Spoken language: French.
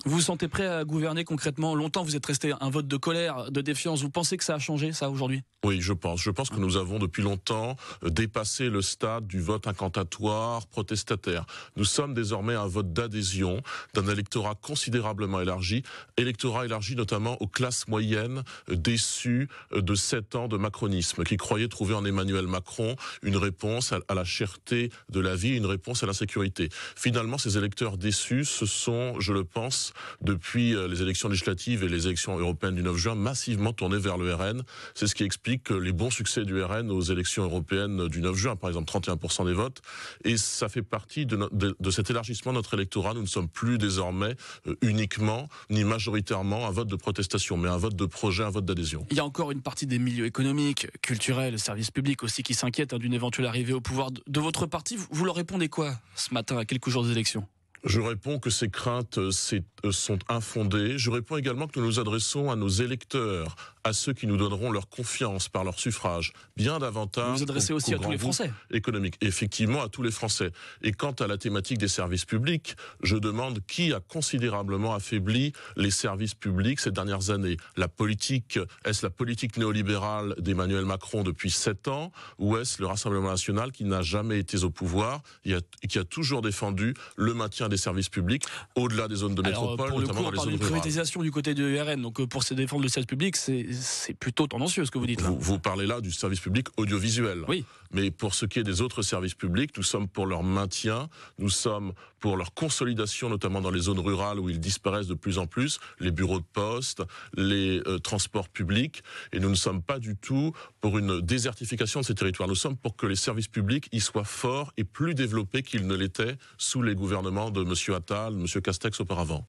Vous vous sentez prêt à gouverner concrètement? Longtemps, vous êtes resté un vote de colère, de défiance. Vous pensez que ça a changé, ça, aujourd'hui? Oui, je pense. Je pense que nous avons depuis longtemps dépassé le stade du vote incantatoire, protestataire. Nous sommes désormais un vote d'adhésion d'un électorat considérablement élargi. Électorat élargi notamment aux classes moyennes déçues de 7 ans de macronisme, qui croyaient trouver en Emmanuel Macron une réponse à la cherté de la vie, une réponse à l'insécurité. Finalement, ces électeurs déçus, ce sont, je le pense, depuis les élections législatives et les élections européennes du 9 juin, massivement tournés vers le RN. C'est ce qui explique les bons succès du RN aux élections européennes du 9 juin, par exemple 31% des votes. Et ça fait partie de cet élargissement de notre électorat. Nous ne sommes plus désormais uniquement, ni majoritairement, un vote de protestation, mais un vote de projet, un vote d'adhésion. Il y a encore une partie des milieux économiques, culturels, services publics aussi qui s'inquiètent d'une éventuelle arrivée au pouvoir de votre parti. Vous leur répondez quoi ce matin, à quelques jours des élections? Je réponds que ces craintes sont infondées. Je réponds également que nous nous adressons à nos électeurs, à ceux qui nous donneront leur confiance par leur suffrage, bien davantage. Vous vous adressez aussi à tous les Français. Économique, effectivement, à tous les Français. Et quant à la thématique des services publics, je demande qui a considérablement affaibli les services publics ces dernières années. Est-ce la politique néolibérale d'Emmanuel Macron depuis 7 ans, ou est-ce le Rassemblement national qui n'a jamais été au pouvoir et qui a toujours défendu le maintien des services publics au-delà des zones de métropole, pour le notamment coup, on dans les parle zones d'une rurales. privatisation du côté de RN, donc pour se défendre le service public, c'est plutôt tendancieux ce que vous dites là. Vous parlez là du service public audiovisuel. Oui. Mais pour ce qui est des autres services publics, nous sommes pour leur maintien, nous sommes pour leur consolidation, notamment dans les zones rurales où ils disparaissent de plus en plus, les bureaux de poste, les transports publics, et nous ne sommes pas du tout pour une désertification de ces territoires. Nous sommes pour que les services publics y soient forts et plus développés qu'ils ne l'étaient sous les gouvernements de M. Attal, M. Castex auparavant.